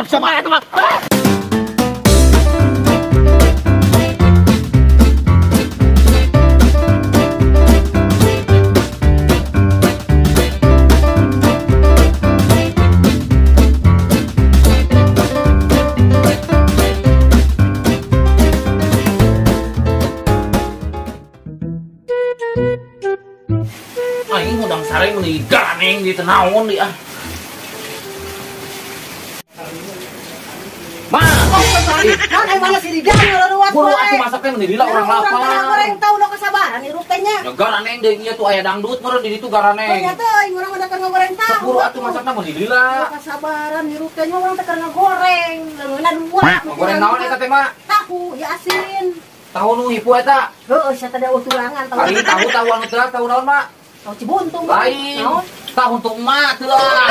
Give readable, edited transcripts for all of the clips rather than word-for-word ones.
Sama eta mah. Aing udang sare meuli ganeng di tenaon di ah. Kan aing malas di gang ruwat Buru atuh masaknya meuli lila urang lapar. Urang goreng tau udah kesabaran hirup teh nya. Ya garaneng deui nya tuh aya dangdut meureun di ditu garaneng. Nya teh aing urang udah keur ngoreng tahu. Buru atuh masakna meuli lila. Kesabaran hirup teh nya urang teh keur ngoreng. Leungeunna dua. Goreng naon eta teh mah? Tahu ya asin. Tahu nu hipu eta. Heueuh sia teh daun turangan tahu. Ari tahu anu teh tahu naon mah? Tahu cibuntung. Lain. Naon? Tahu untuk emak teh lah.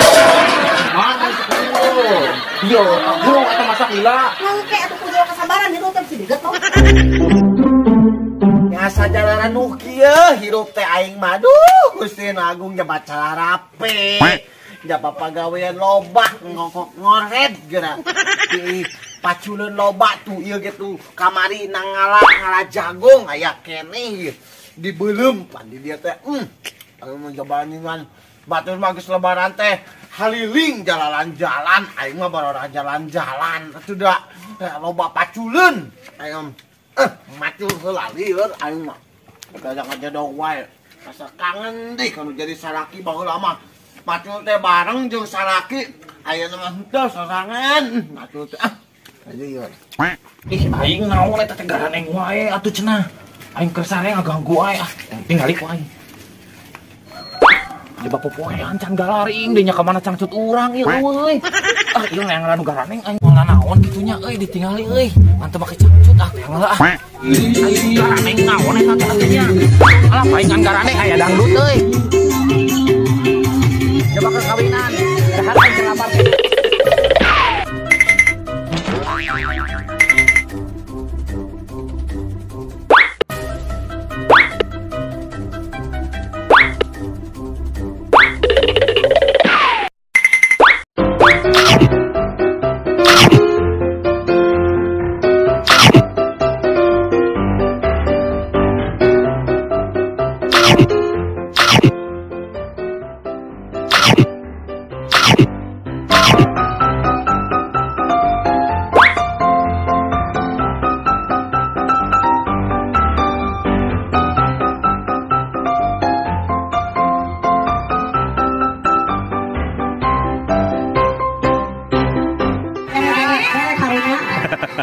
Mana itu? Yo, buru eta masak lila. Ngangke atuh kudu kesabaran hirup teh sideget tau. Nyasa jalanan nu kieu hirup teh aing mah duh Gusti Agung jabat cara rapi. Jabat pagawean loba ngoret geura. Di paculeun loba tuh ieu gitu kamari nangala ngala jagung aya keneh dibeulem pan di dieu teh. Anu mencobaningan batur mah geus lebaran teh haliling jalan-jalan aing mah barora jalan-jalan atuh da loba paculeun aing macul heula lieur aing mah kadang aja dong wae asa kangen deui kanu jadi saraki baheula mah macul teh bareng jeung saraki ayeuna mah henteu sorangan macul teh lieur Ih, aing naon eta teh garaneng wae atuh cenah. Aing keur sare ngaganggu wae ah. Tinggali ku aing. Jebak popoean can galaring dinya ka mana cangcut urang ieu euy. Ah, ieu yang anu garaneng aing moal naon kitunya euy ditingali euy. Mantep make cangcut ah teh heula ah. Aing garaneng naon eta teh nya. Alah paingan garaneng aya dangdut euy. Jebak kawinan. Dahar aing kelapar.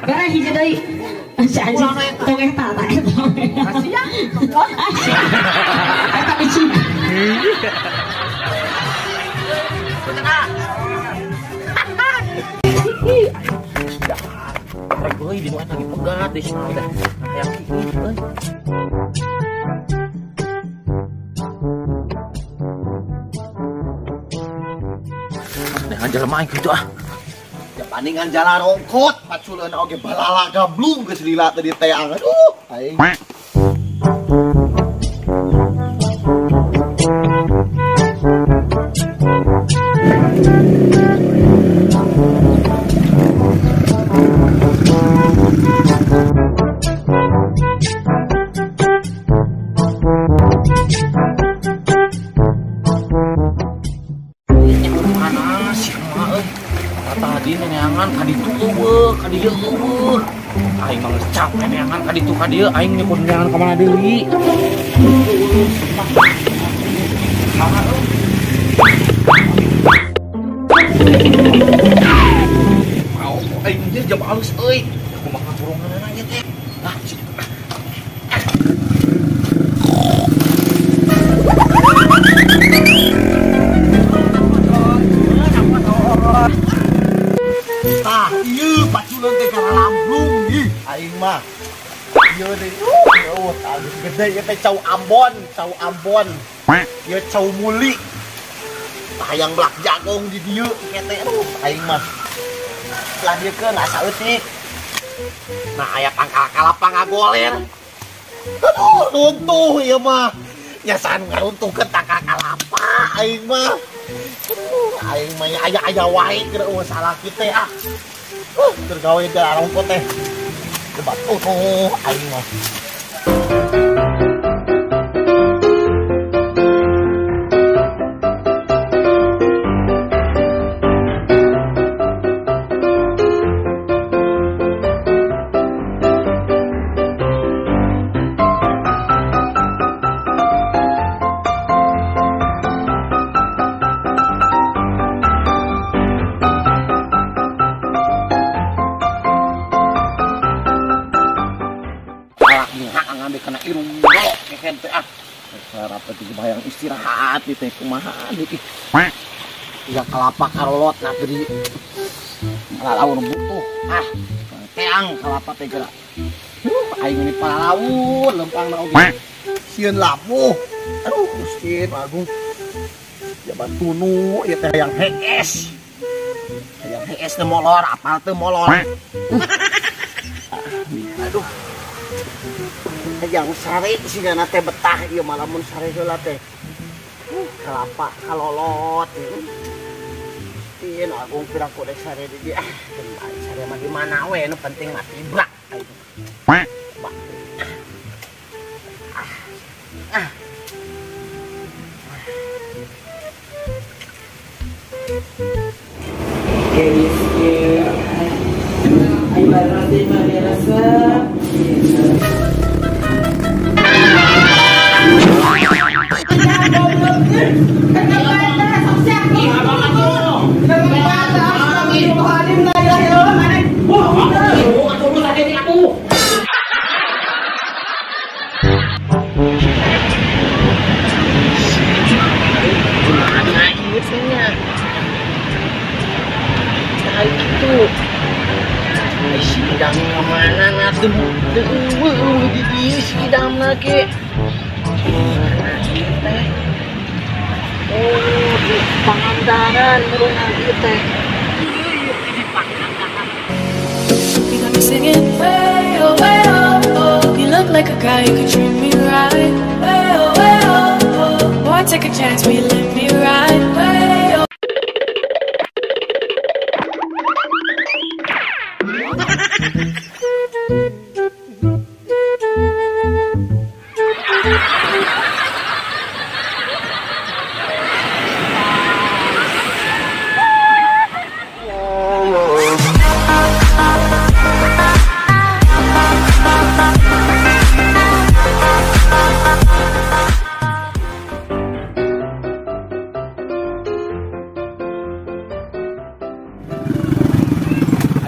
Gara hiji deui. Si anjing tong eta tak eta. Asia. Eta bicing. Rek euy di mana lagi pegat di sana udah kayak kieu euy. Nah, anjir main gitu ah. paningan jalan rongkot paculeun oge balala gablung geus lila teh di teang aduh aing tadi neangan kaditu eueuh kadieu eueuh aing mah geus capek neangan kaditu kadieu aing nyebut neangan ka mana deui mau aing dia jam alus euy kumaha burunganna nya teh lah tah ieu paculeun teh kana lamblung ih aing mah ieu deui alus gede ieu teh cau Ambon ieu cau muli hayang blak jagong di dieu kete aduh aing mah lah dieu keun asa eutik nah aya pangkal kalapa ngagoler aduh runtuh ieu mah Nyasan ngaruntuh ke taka kalapa aing mah. Aing mah aya wae keur salah kita ah. Tergawe da rumput teh. Debat aing mah. Kena irung golok keken teh ah. Sarap teh bayang istirahat di teh kumaha deui. Tiga kelapa karolot na tadi. Palalaun butuh. Ah, teang kelapa teh geura. Aing ini palalaun lempang na oge. Sieun labuh. Aduh, Gusti Agung. Jabat tunu ieu teh hayang HS. Hayang HS teh molor, apal teh molor. Aduh. Yang sare sih gana teh betah ieu mah lamun sare heula teh. Kelapa kalolot. Tieun Agung pirang kodek sare di dia. Sare mah di mana we nu penting mah tibrak. Sidang kemana nanti di sidang lagi oh di Pangandaran merungan teh Singing way oh way oh, you look like a guy who could treat me right. Way oh, boy take a chance, will you let me ride? Way oh.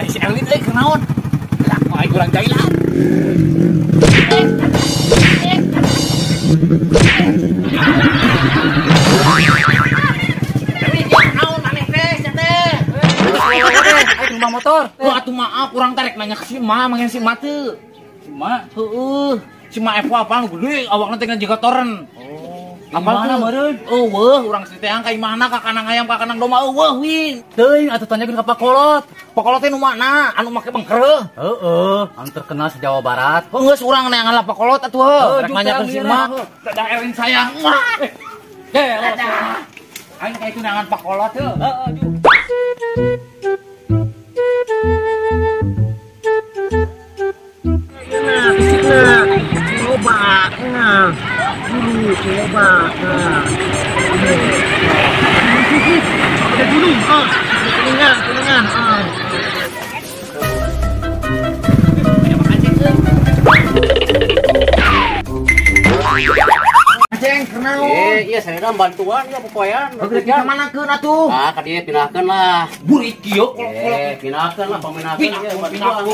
Si Elit kenaon? Lah kok aing kurang jailan. Tapi kenaon maneh teh teh. Aing numpak motor. Wah atuh maaf kurang tarik nanya ke si Ma, mangen si Ma teu. Si Ma? Heueuh. Si Ma Eva apa gede awakna teh ngajaga toren. Apa mana meureun? Eueuh urang ceriteang ka imahna ka kanang ayam ka kanang domba eueuh win. Teuing atuh tanyakeun ka Pakolot. Pakolot teh nu mana? Anu make bengkereuh. Heeh, anu terkenal se Jawa Barat. Geus urang neangan lah Pakolot atuh heuh. Rek nanyakeun si Ma. Daerin sayang. Aing ka itu neangan Pakolot heuh. Heeh, ju. Nah, bisikna. Coba. Nah. Dulu coba. Nah. Ada dulu. Kuningan. Aceng, kenaon? Iya, saya kan bantuan ya popoyan. Kita mana keun atuh? Ah, ka dieu pinahkeun lah. Burik kieu Pinahkeun lah, paminahkeun ya bantuan.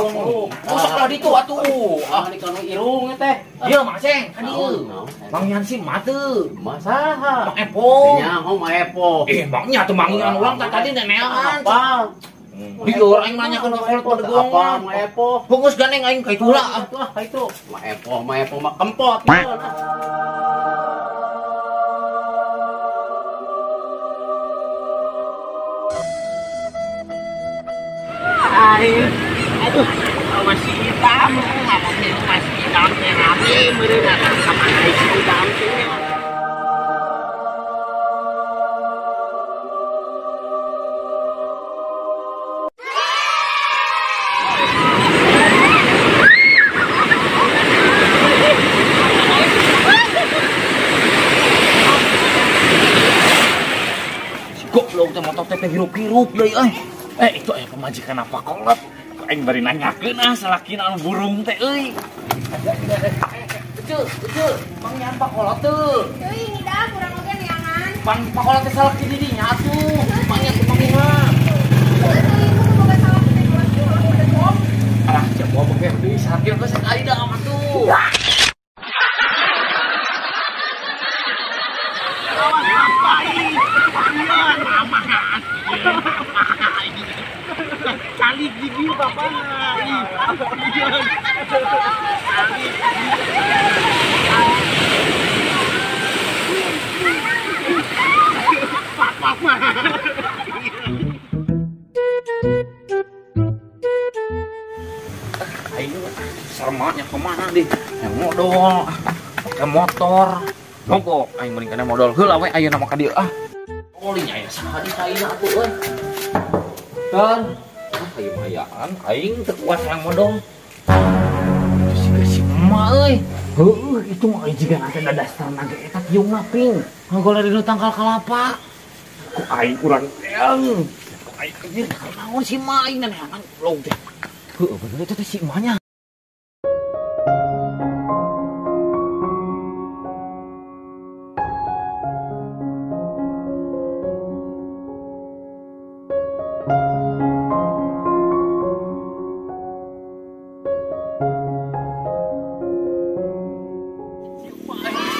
Usah lah ditu atuh. Ah, di kana irung teh. Ieu Mang Aceng, kan ieu. Mang Yan si Ma teu. Masaha? Mang Epo. Nya oh Mang Epo. Mang Nya teu mangian urang tadi neneangan. Apa? Di orang nanyakeun ka kolot pada gong. Apa Mang Epo? Geus gandeng aing ka itu lah. Atuh ka itu. Mang Epo mah kempot. Aduh, masih hitam. Masih hitam teh nabi, meureun sama si hitam teh. Jauh teh motor teh hirup-hirup deui euy. Itu aya pemajikan apa kolot. Aing bari nanyakeun salakina anu burung teh euy. Ece, Mang nyan Pak kolot teu. Teuing ngidam urang oge neangan. Mang Pak kolot teh salak di dinya atuh. Mang nyan teh panggilna. Teuing kudu boga salah teh kelas urang udah bom. Alah, coba bege deui sakit geus aida amat tuh. Kali gigi bapak Ayo, seremanya kemana deh? Yang modal, pakai motor. Mogok, aing mending kana modal heula we ayeuna mah ka dieu ah. Olinya ya sakali saina atuh euy. Dan ayo hayaan aing teu kuat yang modal. Si emak euy. Heuh, itu mah jiga nanti ada dastarna ge eta tiungna ping. Ngagol di tangkal kalapa. Ku aing urang yang. Ku aing anjir naon si emak aing neneangan ulog teh. Heuh, bener itu teh si emaknya.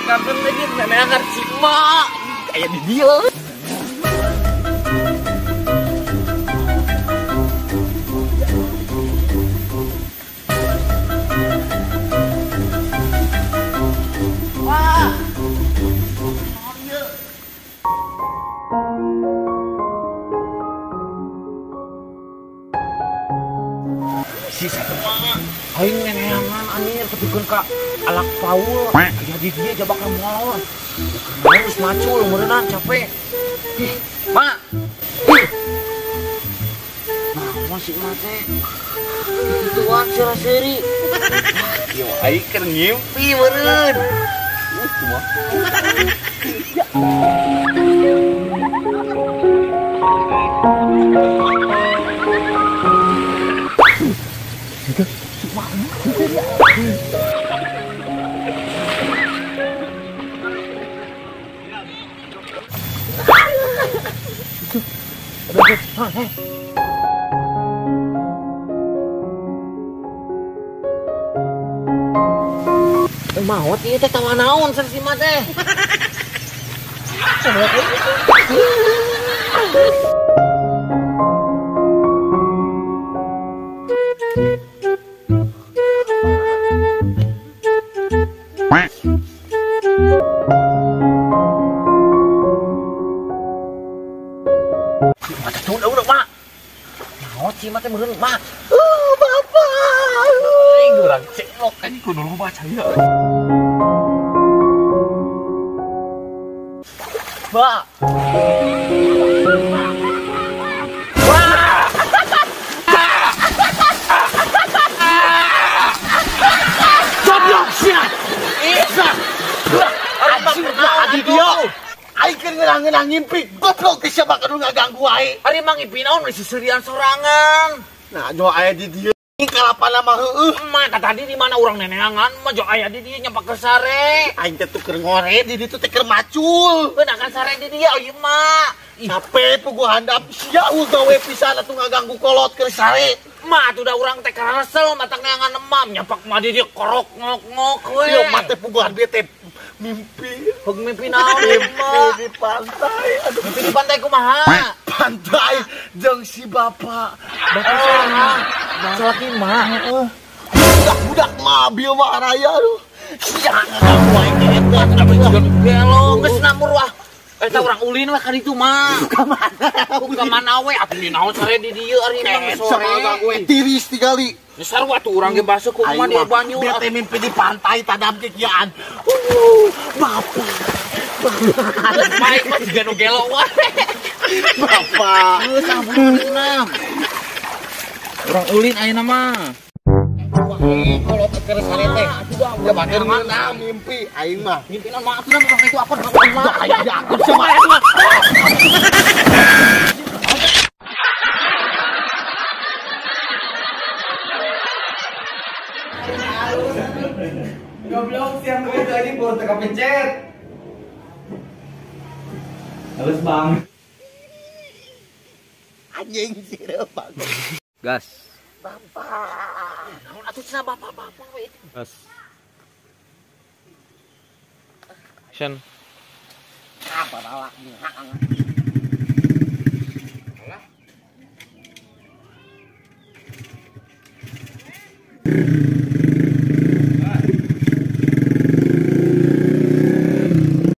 Kangen lagi neneangan si emak kayak di dia. Si emak aing neneangan anjir ketukeun ka alak Paul. Jadi dia coba kamu lawan. Harus macul meureunna capek. Mak. Nah, masih mate. Itu wajar seri. Yo aing keur ngimpi meureun. Cuma. Mawat ieu teh tawa naon cenah si mah teh. Udah, Mak. Naon si mah teh meureun, Mak. Bapak. Aing urang celok kan kudu loba caya. Pak. Goblok sia. Isa. Anjing adi dia. Aing keur ngeunang ngimpi. Goblok teh sia bakal ngaganggu wae. Ari mah ngimpi naon geus seserian sorangan. Nah, jo aya di dieu. Kalapana mah heueuh. Mah tadi di mana urang neneangan mah jo aya di dieu nyampak ke sare. Aing teh tuker ngore di ditu teh keur macul. Beuna kan sare di dieu ieu mah. Capek puguh handap sia gawe pisan atuh ngaganggu kolot keur sare. Mah atuh da urang teh karesel matak neangan emam nyapak mah di dieu korok ngok-ngok we. Ieu mah teh puguhan bieu teh mimpi. Hug mimpi naon mah? Di pantai. Aduh, mimpi di pantai kumaha? Pantai jeung si bapak. Bapak saha? Salaki mah. Budak-budak mah bieu mah raya aduh. Sia ngaganggu aing eta. Gelo geus namur wah. Eta urang ulin we ka ditu mah. Ka mana we? Atuh di naon sare di dieu ari mah sore. Tiris tigali. Besar wah tuh urang ge basuh ku mah di banyu. Biar teh mimpi di pantai tadam kikian. Bapak. Mai mah juga nu gelo wae. Bapak. Geus sampurna. Urang ulin ayeuna mah. Kalau teker sare teh. Ya batur mana mimpi aing mah. Mimpi naon mah atuh mah itu apa? Aya akun sama Ampun, teka pencet. Halus bang. Anjing sih Bang. Gas. Bapak. Naon atuh cenah bapak we. Gas. Action. Apa lalaknya? Alah.